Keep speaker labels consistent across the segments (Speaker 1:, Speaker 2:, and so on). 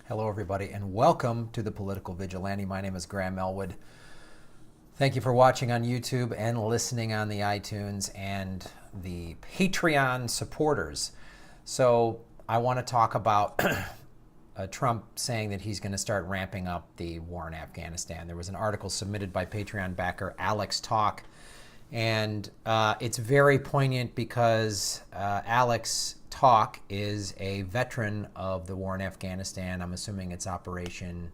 Speaker 1: Hello, everybody, and welcome to the Political Vigilante. My name is Graham Elwood. Thank you for watching on YouTube and listening on the iTunes and the Patreon supporters. So I want to talk about Trump saying that he's going to start ramping up the war in Afghanistan. There was an article submitted by Patreon backer AlexTalk, and it's very poignant because AlexTalk is a veteran of the war in Afghanistan. I'm assuming it's Operation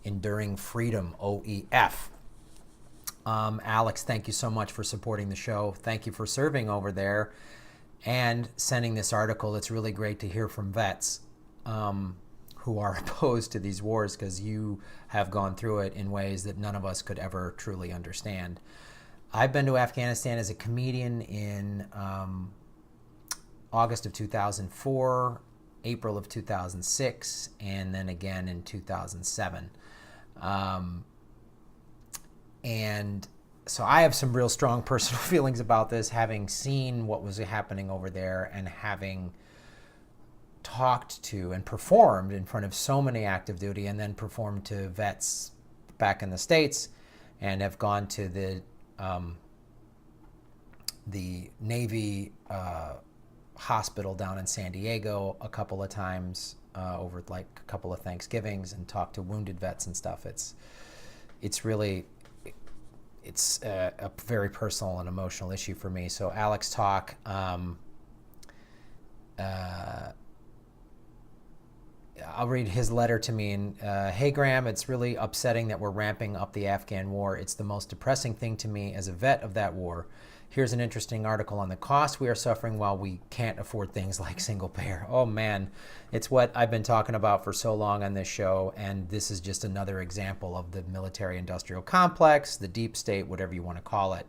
Speaker 1: Enduring Freedom, OEF. Alex, thank you so much for supporting the show. Thank you for serving over there and sending this article. It's really great to hear from vets who are opposed to these wars, because you have gone through it in ways that none of us could ever truly understand. I've been to Afghanistan as a comedian in August of 2004, April of 2006, and then again in 2007. And so I have some real strong personal feelings about this, having seen what was happening over there and having talked to and performed in front of so many active duty, and then performed to vets back in the States, and have gone to the Navy hospital down in San Diego a couple of times over like a couple of Thanksgivings, and talked to wounded vets and stuff. It's a very personal and emotional issue for me. So AlexTalk, I'll read his letter to me. And hey, Graham, it's really upsetting that we're ramping up the Afghan war. It's the most depressing thing to me as a vet of that war. Here's an interesting article on the cost we are suffering while we can't afford things like single payer. Oh man, it's what I've been talking about for so long on this show, and this is just another example of the military-industrial complex, the deep state, whatever you want to call it.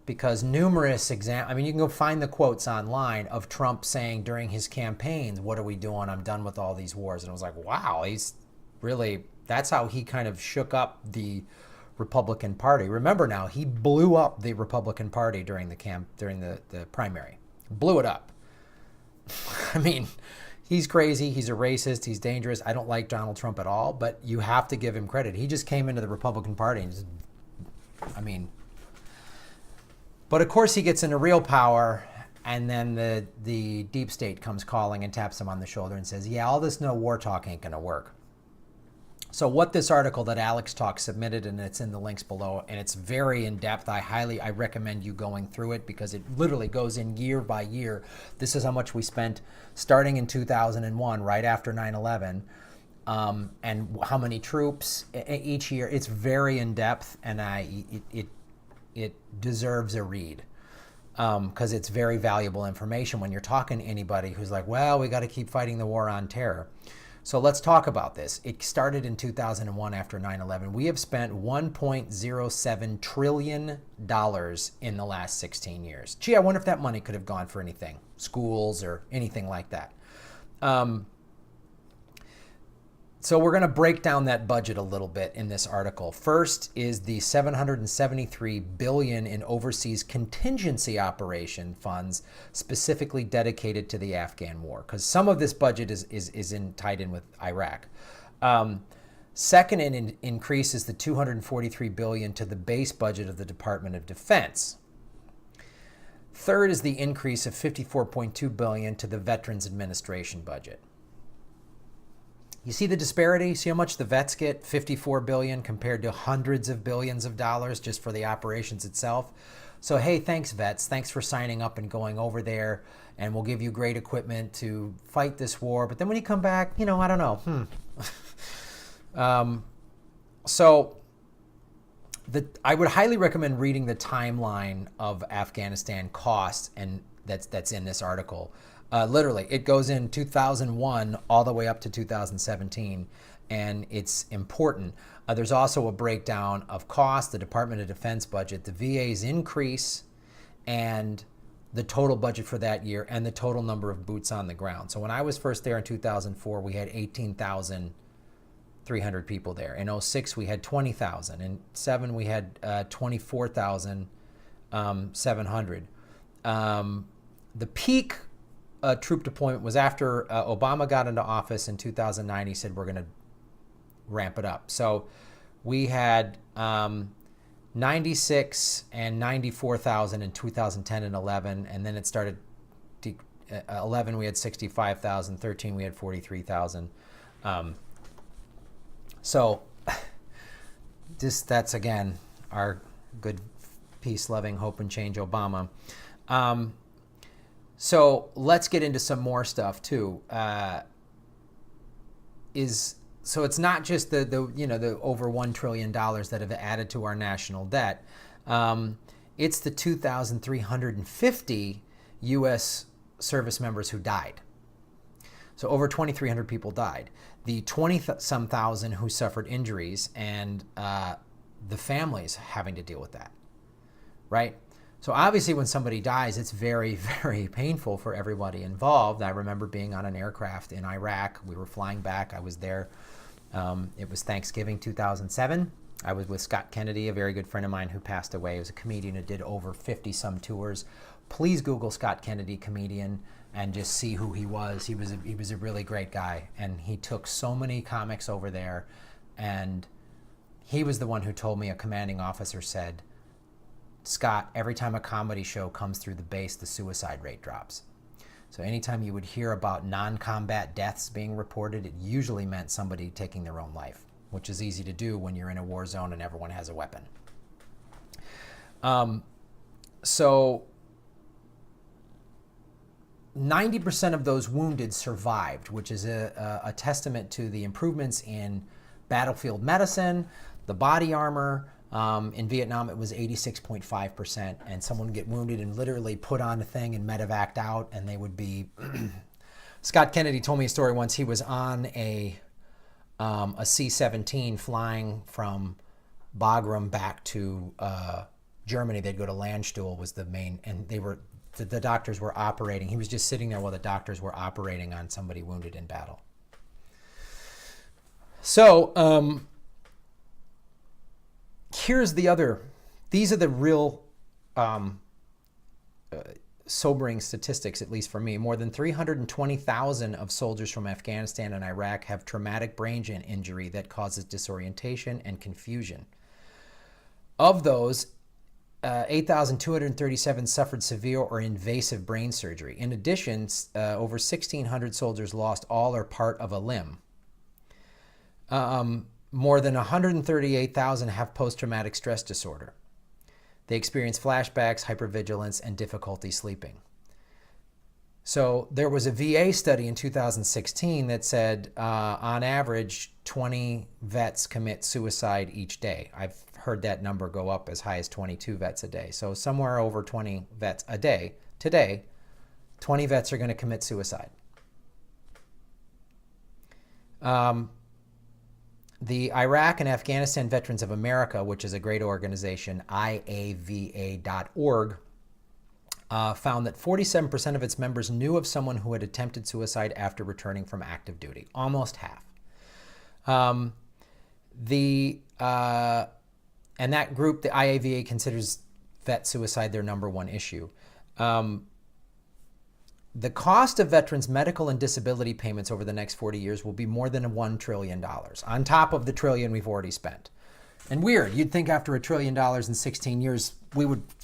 Speaker 1: Because numerous you can go find the quotes online of Trump saying during his campaigns, what are we doing? I'm done with all these wars. And I was like, wow, that's how he kind of shook up the Republican Party. Remember now, he blew up the Republican Party during the primary. Blew it up. I mean, he's crazy, he's a racist, he's dangerous. I don't like Donald Trump at all, but you have to give him credit. He just came into the Republican Party and but of course he gets into real power, and then the deep state comes calling and taps him on the shoulder and says, yeah, all this no war talk ain't gonna work. So what this article that AlexTalk submitted, and it's in the links below, and it's very in-depth. I recommend you going through it, because it literally goes in year by year. This is how much we spent starting in 2001, right after 9/11, and how many troops each year. It's very in-depth, and it deserves a read, because it's very valuable information when you're talking to anybody who's like, well, we got to keep fighting the war on terror. So let's talk about this. It started in 2001 after 9/11. We have spent $1.07 trillion in the last 16 years. Gee, I wonder if that money could have gone for anything, schools or anything like that. So we're going to break down that budget a little bit in this article. First is the $773 billion in overseas contingency operation funds specifically dedicated to the Afghan war, because some of this budget is tied in with Iraq. Second in increase is the $243 billion to the base budget of the Department of Defense. Third is the increase of $54.2 billion to the Veterans Administration budget. You see the disparity? See how much the vets get? $54 billion compared to hundreds of billions of dollars just for the operations itself. So hey, thanks vets. Thanks for signing up and going over there, and we'll give you great equipment to fight this war. But then when you come back, I don't know. So I would highly recommend reading the timeline of Afghanistan costs, and that's in this article. Literally, it goes in 2001 all the way up to 2017, and it's important. There's also a breakdown of costs, the Department of Defense budget, the VA's increase, and the total budget for that year, and the total number of boots on the ground. So when I was first there in 2004, we had 18,300 people there. In 06, we had 20,000. In 07, we had 24,700. The peak troop deployment was after Obama got into office in 2009. He said, we're going to ramp it up. So we had 96 and 94,000 in 2010 and 11, and then it started 11 we had 65,000, 13 we had 43,000. So just that's again our good peace loving hope and change Obama. So let's get into some more stuff too. So it's not just the over $1 trillion that have added to our national debt. It's the 2,350 U.S. service members who died. So over 2,300 people died. The 20-some thousand who suffered injuries, and the families having to deal with that, right? So obviously when somebody dies, it's very, very painful for everybody involved. I remember being on an aircraft in Iraq. We were flying back. I was there. It was Thanksgiving 2007. I was with Scott Kennedy, a very good friend of mine who passed away. He was a comedian who did over 50-some tours. Please Google Scott Kennedy, comedian, and just see who he was. He was a really great guy, and he took so many comics over there. And he was the one who told me, a commanding officer said, Scott, every time a comedy show comes through the base, the suicide rate drops. So anytime you would hear about non-combat deaths being reported, it usually meant somebody taking their own life, which is easy to do when you're in a war zone and everyone has a weapon. So 90% of those wounded survived, which is a testament to the improvements in battlefield medicine, the body armor. In Vietnam, it was 86.5%, and someone would get wounded and literally put on a thing and medevaced out, and they would be... Scott Kennedy told me a story once. He was on a C-17 flying from Bagram back to Germany. They'd go to Landstuhl was the main, and they were the doctors were operating. He was just sitting there while the doctors were operating on somebody wounded in battle. So here's the other, these are the real sobering statistics, at least for me. More than 320,000 of soldiers from Afghanistan and Iraq have traumatic brain injury that causes disorientation and confusion. Of those, 8,237 suffered severe or invasive brain surgery. In addition, over 1,600 soldiers lost all or part of a limb. More than 138,000 have post-traumatic stress disorder. They experience flashbacks, hypervigilance, and difficulty sleeping. So there was a VA study in 2016 that said, on average, 20 vets commit suicide each day. I've heard that number go up as high as 22 vets a day. So somewhere over 20 vets a day. Today, 20 vets are going to commit suicide. The Iraq and Afghanistan Veterans of America, which is a great organization, IAVA.org, found that 47% of its members knew of someone who had attempted suicide after returning from active duty. Almost half. And that group, the IAVA, considers vet suicide their number one issue. The cost of veterans' medical and disability payments over the next 40 years will be more than $1 trillion, on top of the trillion we've already spent. And weird, you'd think after $1 trillion in 16 years,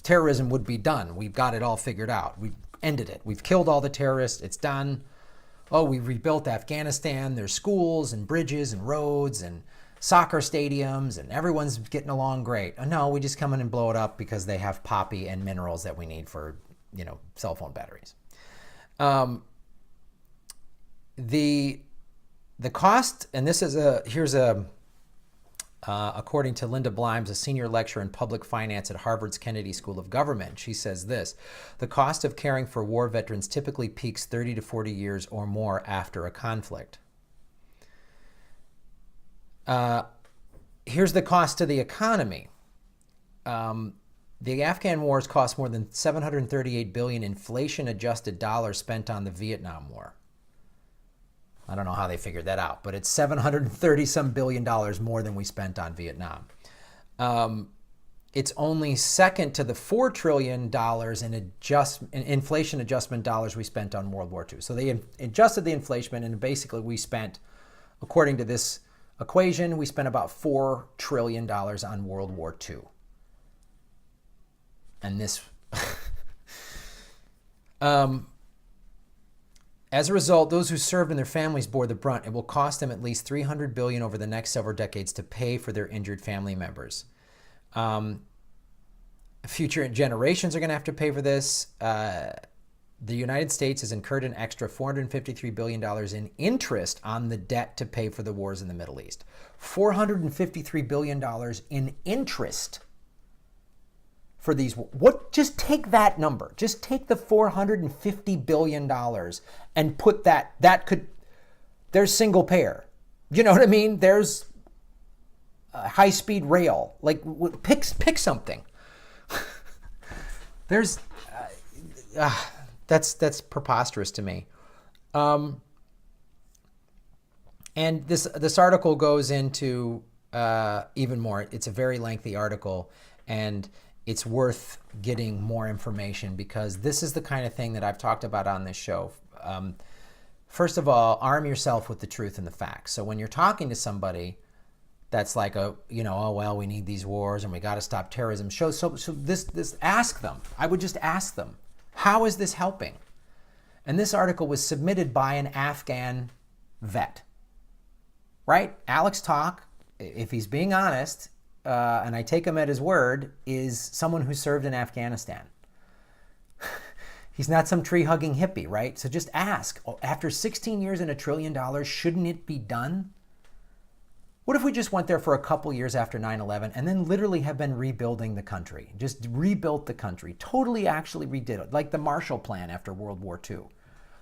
Speaker 1: terrorism would be done. We've got it all figured out. We've ended it. We've killed all the terrorists. It's done. Oh, we rebuilt Afghanistan. There's schools and bridges and roads and soccer stadiums, and everyone's getting along great. Oh, no, we just come in and blow it up because they have poppy and minerals that we need for, cell phone batteries. The cost, and this is according to Linda Blimes, a senior lecturer in public finance at Harvard's Kennedy School of Government. She says this: the cost of caring for war veterans typically peaks 30 to 40 years or more after a conflict. Here's the cost to the economy. The Afghan wars cost more than $738 billion inflation-adjusted dollars spent on the Vietnam War. I don't know how they figured that out, but it's $730-some billion more than we spent on Vietnam. it's only second to the $4 trillion in inflation adjustment dollars we spent on World War II. So they adjusted the inflation, and basically we spent, according to this equation, we spent about $4 trillion on World War II. And this, as a result, those who served and their families bore the brunt. It will cost them at least $300 billion over the next several decades to pay for their injured family members. Future generations are going to have to pay for this. The United States has incurred an extra $453 billion in interest on the debt to pay for the wars in the Middle East. $453 billion in interest for these. What? Just take that number. Just take the $450 billion and put that could, there's single payer. You know what I mean? There's high-speed rail. Like, pick something. There's, that's preposterous to me. And this article goes into even more. It's a very lengthy article, and it's worth getting more information because this is the kind of thing that I've talked about on this show. First of all, arm yourself with the truth and the facts. So when you're talking to somebody that's like, oh well, we need these wars and we got to stop terrorism. So this, ask them. I would just ask them, how is this helping? And this article was submitted by an Afghan vet, right? AlexTalk, if he's being honest, and I take him at his word, is someone who served in Afghanistan. He's not some tree-hugging hippie, right? So just ask, after 16 years and $1 trillion, shouldn't it be done? What if we just went there for a couple years after 9/11 and then literally have been rebuilding the country? Just rebuilt the country, totally actually redid it, like the Marshall Plan after World War II.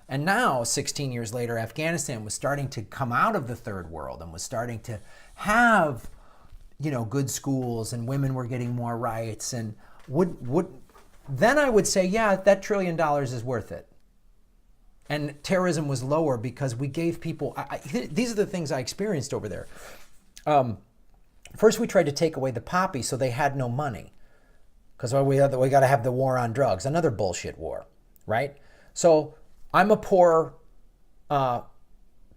Speaker 1: And now, 16 years later, Afghanistan was starting to come out of the third world and was starting to have, good schools, and women were getting more rights. And then I would say, yeah, that $1 trillion is worth it. And terrorism was lower because we gave people, these are the things I experienced over there. First, we tried to take away the poppy so they had no money. Because we got to have the war on drugs, another bullshit war, right? So I'm a poor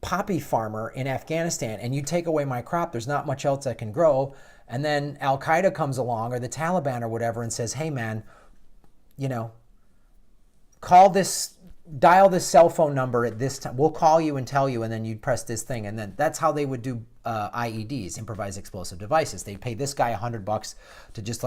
Speaker 1: poppy farmer in Afghanistan, and you take away my crop, there's not much else I can grow. And then Al-Qaeda comes along, or the Taliban or whatever, and says, hey man, dial this cell phone number at this time. We'll call you and tell you, and then you'd press this thing. And then that's how they would do IEDs, improvised explosive devices. They'd pay this guy $100 to just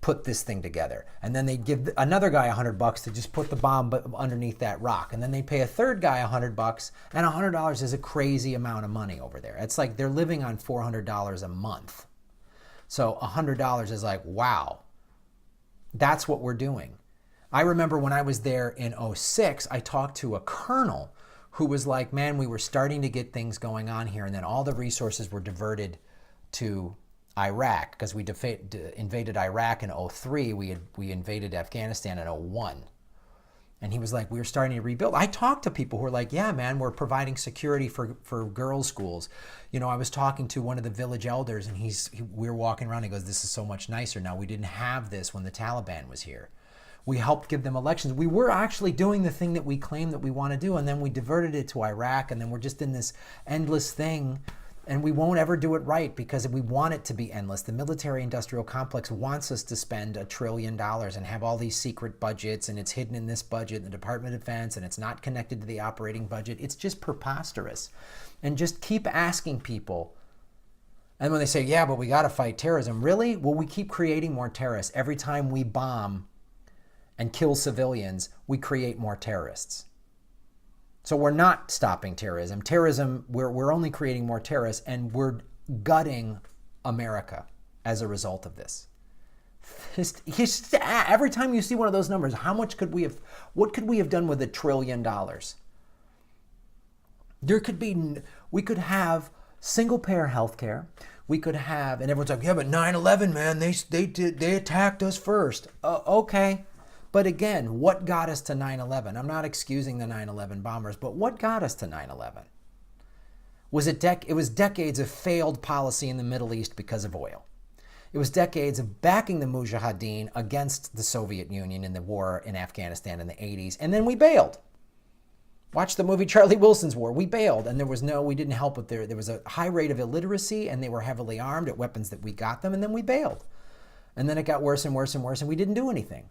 Speaker 1: put this thing together. And then they'd give another guy $100 to just put the bomb underneath that rock. And then they'd pay a third guy $100, and $100 is a crazy amount of money over there. It's like they're living on $400 a month. So $100 is like, wow, that's what we're doing. I remember when I was there in 2006, I talked to a colonel who was like, man, we were starting to get things going on here, and then all the resources were diverted to Iraq because we invaded Iraq in 2003. We invaded Afghanistan in 2001. And he was like, we were starting to rebuild. I talked to people who were like, yeah, man, we're providing security for girls' schools. I was talking to one of the village elders, and we were walking around. He goes, this is so much nicer now. We didn't have this when the Taliban was here. We helped give them elections. We were actually doing the thing that we claim that we want to do, and then we diverted it to Iraq, and then we're just in this endless thing, and we won't ever do it right because we want it to be endless. The military-industrial complex wants us to spend $1 trillion and have all these secret budgets, and it's hidden in this budget, in the Department of Defense, and it's not connected to the operating budget. It's just preposterous. And just keep asking people. And when they say, yeah, but we got to fight terrorism. Really? Well, we keep creating more terrorists. Every time we bomb and kill civilians, we create more terrorists. So we're not stopping terrorism. Terrorism, we're only creating more terrorists, and we're gutting America as a result of this. Every time you see one of those numbers, what could we have done with $1 trillion? We could have single payer health care. We could have, and everyone's like, yeah, but 9/11, man, they attacked us first. Okay. But again, what got us to 9/11? I'm not excusing the 9/11 bombers, but what got us to 9/11? It was decades of failed policy in the Middle East because of oil. It was decades of backing the Mujahideen against the Soviet Union in the war in Afghanistan in the 80s, and then we bailed. Watch the movie Charlie Wilson's War. We bailed, and we didn't help with there was a high rate of illiteracy, and they were heavily armed at weapons that we got them, and then we bailed. And then it got worse and worse and worse, and we didn't do anything.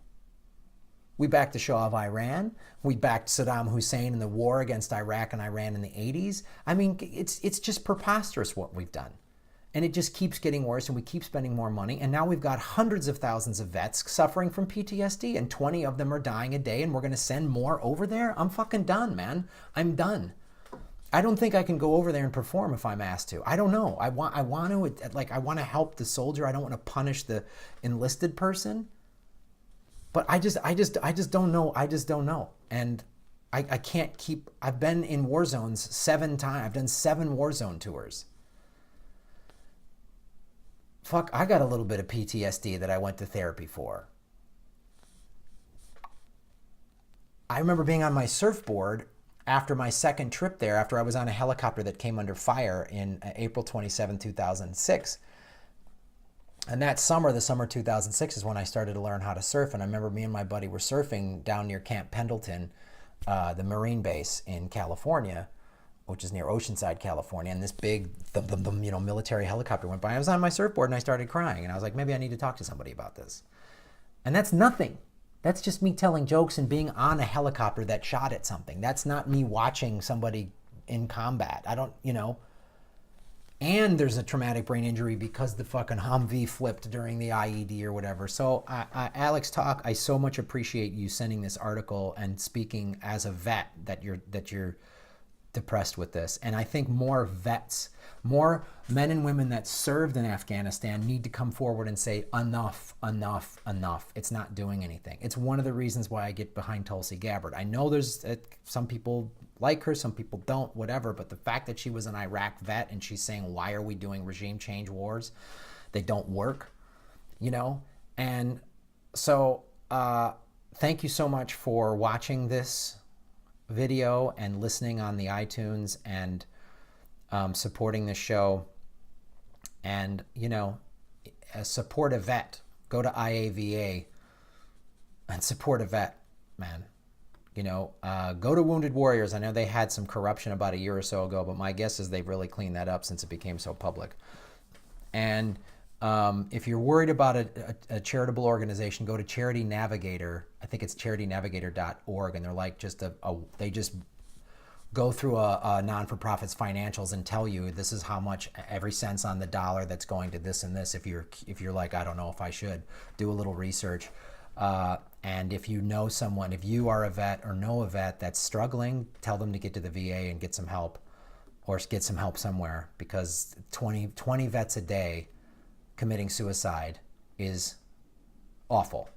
Speaker 1: We backed the Shah of Iran. We backed Saddam Hussein in the war against Iraq and Iran in the 80s. I mean, it's just preposterous what we've done. And it just keeps getting worse, and we keep spending more money. And now we've got hundreds of thousands of vets suffering from PTSD, and 20 of them are dying a day, and we're going to send more over there? I'm fucking done, man. I'm done. I don't think I can go over there and perform if I'm asked to. I don't know. I want to help the soldier. I don't want to punish the enlisted person. But I just don't know. I just don't know. And I can't keep, I've been in war zones 7 times. I've done 7 war zone tours. Fuck, I got a little bit of PTSD that I went to therapy for. I remember being on my surfboard after my second trip there, after I was on a helicopter that came under fire in April 27, 2006. And that summer, the summer 2006, is when I started to learn how to surf. And I remember me and my buddy were surfing down near Camp Pendleton, the Marine base in California, which is near Oceanside, California. And this big, military helicopter went by. I was on my surfboard and I started crying. And I was like, maybe I need to talk to somebody about this. And that's nothing. That's just me telling jokes and being on a helicopter that shot at something. That's not me watching somebody in combat. I don't, And there's a traumatic brain injury because the fucking Humvee flipped during the IED or whatever. So, AlexTalk, I so much appreciate you sending this article and speaking as a vet that you're depressed with this. And I think more vets, more men and women that served in Afghanistan need to come forward and say, enough, enough, enough. It's not doing anything. It's one of the reasons why I get behind Tulsi Gabbard. I know there's some people like her, some people don't, whatever, but the fact that she was an Iraq vet and she's saying, why are we doing regime change wars? They don't work, And so thank you so much for watching this video and listening on the iTunes and supporting the show. And, support a vet. Go to IAVA and support a vet, man. Go to Wounded Warriors. I know they had some corruption about a year or so ago, but my guess is they've really cleaned that up since it became so public. And if you're worried about a charitable organization, go to Charity Navigator. I think it's charitynavigator.org, and they're like they just go through a non-for-profit's financials and tell you this is how much every cent's on the dollar that's going to this and this. If you're like, I don't know if I should, do a little research. And if you know someone, if you are a vet or know a vet that's struggling, tell them to get to the VA and get some help, or get some help somewhere, because 20 vets a day committing suicide is awful.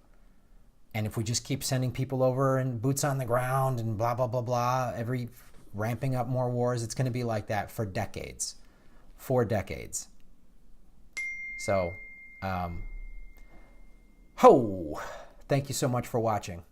Speaker 1: And if we just keep sending people over and boots on the ground and blah, blah, blah, blah, ramping up more wars, it's going to be like that for decades. So, thank you so much for watching.